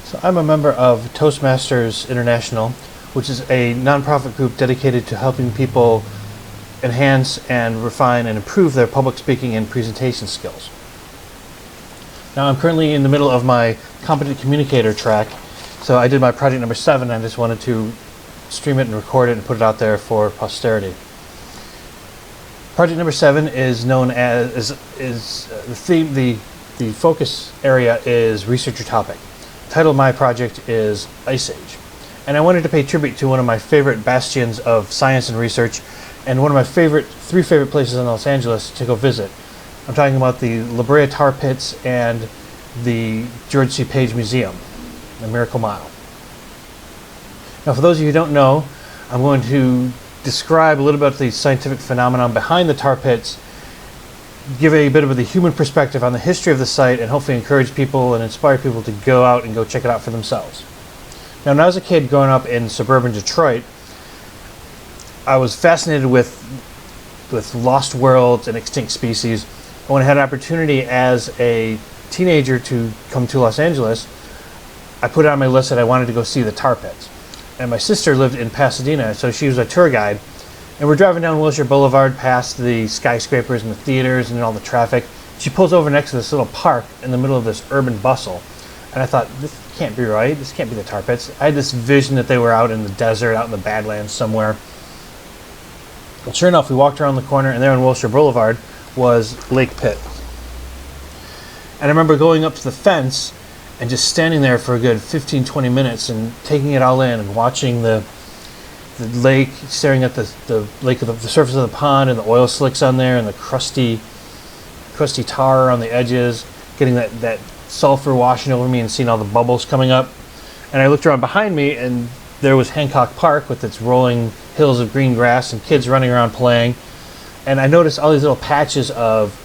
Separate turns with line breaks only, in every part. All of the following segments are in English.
So I'm a member of Toastmasters International, which is a nonprofit group dedicated to helping people enhance and refine and improve their public speaking and presentation skills. Now I'm currently in the middle of my Competent Communicator track, so I did my project number 7 and I just wanted to stream it and record it and put it out there for posterity. Project number 7 is known as the focus area is researcher topic. The title of my project is Ice Age, and I wanted to pay tribute to one of my favorite bastions of science and research, and one of my three favorite places in Los Angeles to go visit. I'm talking about the Brea Tar Pits and the George C. Page Museum, the Miracle Mile. Now, for those of you who don't know, I'm going to describe a little bit of the scientific phenomenon behind the tar pits, give a bit of the human perspective on the history of the site, and hopefully encourage people and inspire people to go out and go check it out for themselves. Now, when I was a kid growing up in suburban Detroit, I was fascinated with lost worlds and extinct species. And when I had an opportunity as a teenager to come to Los Angeles, I put it on my list that I wanted to go see the tar pits. And my sister lived in Pasadena, so she was a tour guide. And we're driving down Wilshire Boulevard past the skyscrapers and the theaters and all the traffic. She pulls over next to this little park in the middle of this urban bustle. And I thought, this can't be right. This can't be the tar pits. I had this vision that they were out in the desert, out in the Badlands somewhere. And sure enough, we walked around the corner, and there on Wilshire Boulevard was Lake Pitt. And I remember going up to the fence and just standing there for a good 15-20 minutes and taking it all in and watching the lake, staring at the lake, the surface of the pond and the oil slicks on there and the crusty tar on the edges, getting that sulfur washing over me and seeing all the bubbles coming up. And I looked around behind me, and there was Hancock Park with its rolling hills of green grass and kids running around playing. And I noticed all these little patches of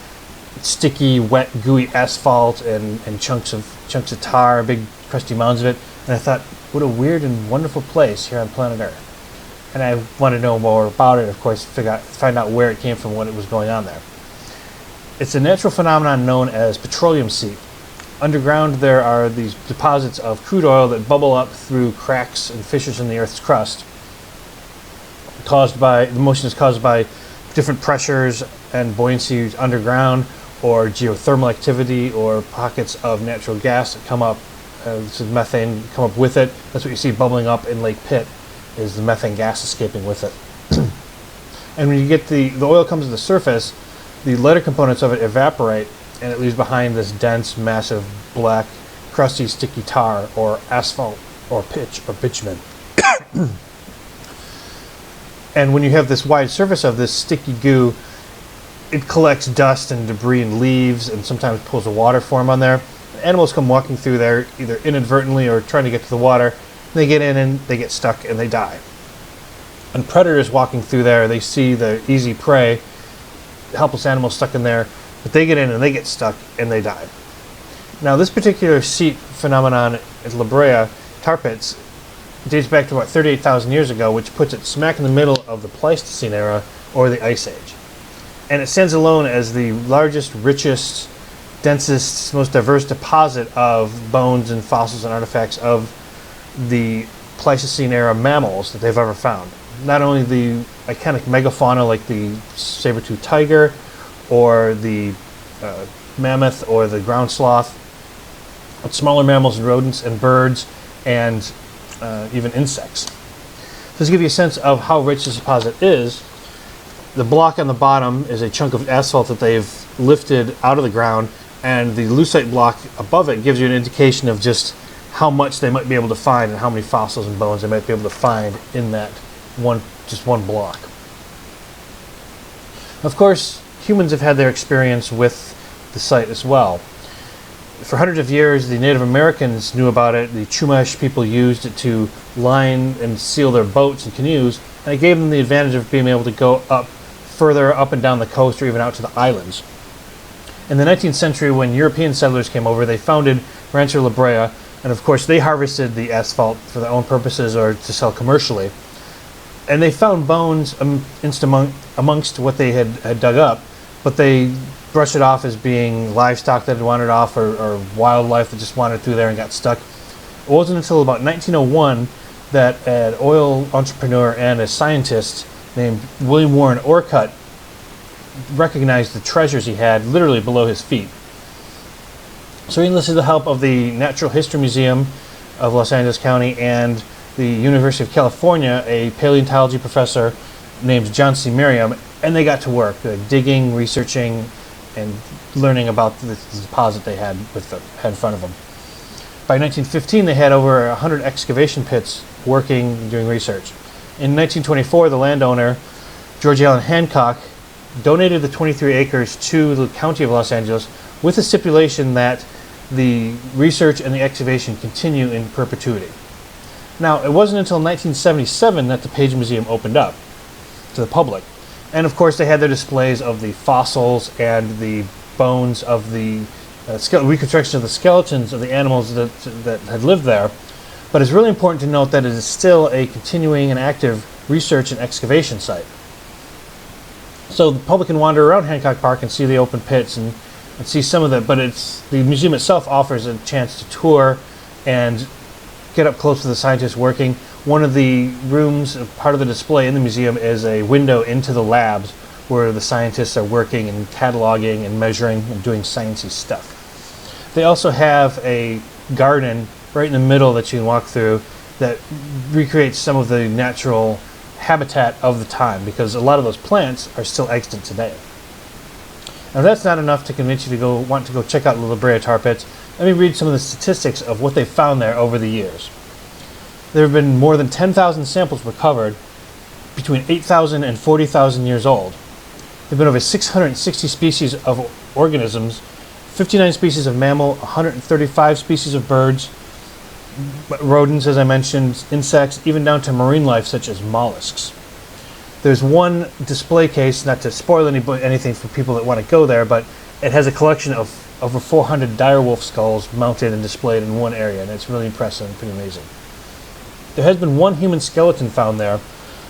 sticky, wet, gooey asphalt and chunks of tar, big crusty mounds of it. And I thought, what a weird and wonderful place here on planet Earth. And I wanted to know more about it, of course, find out where it came from, what it was going on there. It's a natural phenomenon known as petroleum seep. Underground, there are these deposits of crude oil that bubble up through cracks and fissures in the Earth's crust. The motion is caused by different pressures and buoyancy underground, or geothermal activity, or pockets of natural gas that come up, methane come up with it. That's what you see bubbling up in Lake Pitt, is the methane gas escaping with it. And when you get the oil comes to the surface, the lighter components of it evaporate, and it leaves behind this dense, massive, black, crusty, sticky tar, or asphalt, or pitch, or bitumen. And when you have this wide surface of this sticky goo, it collects dust and debris and leaves, and sometimes pools of water form on there. Animals come walking through there, either inadvertently or trying to get to the water. They get in and they get stuck and they die. And predators walking through there, they see the easy prey, helpless animals stuck in there, but they get in and they get stuck and they die. Now, this particular seep phenomenon at La Brea Tar Pits dates back to about 38,000 years ago, which puts it smack in the middle of the Pleistocene era, or the Ice Age. And it stands alone as the largest, richest, densest, most diverse deposit of bones and fossils and artifacts of the Pleistocene era mammals that they've ever found. Not only the iconic megafauna like the saber-toothed tiger, or the mammoth, or the ground sloth, but smaller mammals and rodents and birds and even insects. So to give you a sense of how rich this deposit is, the block on the bottom is a chunk of asphalt that they've lifted out of the ground, and the lucite block above it gives you an indication of just how much they might be able to find and how many fossils and bones they might be able to find in that one block. Of course, humans have had their experience with the site as well. For hundreds of years, the Native Americans knew about it. The Chumash people used it to line and seal their boats and canoes, and it gave them the advantage of being able to go further up and down the coast, or even out to the islands. In the 19th century, when European settlers came over, they founded Rancho La Brea, and of course they harvested the asphalt for their own purposes or to sell commercially. And they found bones amongst what they had dug up, but they brushed it off as being livestock that had wandered off, or wildlife that just wandered through there and got stuck. It wasn't until about 1901 that an oil entrepreneur and a scientist named William Warren Orcutt recognized the treasures he had literally below his feet. So he enlisted the help of the Natural History Museum of Los Angeles County and the University of California, a paleontology professor named John C. Merriam, and they got to work digging, researching, and learning about the deposit they had in front of them. By 1915, they had over 100 excavation pits working, doing research. In 1924, the landowner, George Allen Hancock, donated the 23 acres to the County of Los Angeles with the stipulation that the research and the excavation continue in perpetuity. Now, it wasn't until 1977 that the Page Museum opened up to the public. And of course, they had their displays of the fossils and the bones of the reconstruction of the skeletons of the animals that had lived there. But it's really important to note that it is still a continuing and active research and excavation site. So the public can wander around Hancock Park and see the open pits and see some of that, but the museum itself offers a chance to tour and get up close to the scientists working. One of the rooms, part of the display in the museum, is a window into the labs where the scientists are working and cataloging and measuring and doing sciencey stuff. They also have a garden right in the middle that you can walk through that recreates some of the natural habitat of the time, because a lot of those plants are still extant today. Now, if that's not enough to convince you to want to go check out the Brea Tar Pits, let me read some of the statistics of what they've found there over the years. There have been more than 10,000 samples recovered between 8,000 and 40,000 years old. There have been over 660 species of organisms, 59 species of mammal, 135 species of birds, rodents, as I mentioned, insects, even down to marine life such as mollusks. There's one display case, not to spoil anything for people that want to go there, but it has a collection of over 400 direwolf skulls mounted and displayed in one area, and it's really impressive and pretty amazing. There has been one human skeleton found there,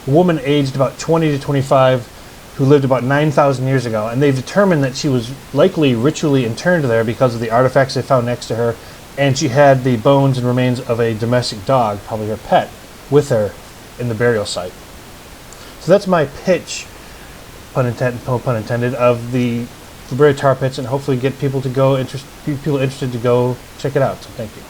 a woman aged about 20 to 25 who lived about 9,000 years ago, and they've determined that she was likely ritually interned there because of the artifacts they found next to her, and she had the bones and remains of a domestic dog, probably her pet, with her in the burial site. So that's my pitch, no pun intended, of the Brea Tar Pits, and hopefully get people interested to go check it out. So thank you.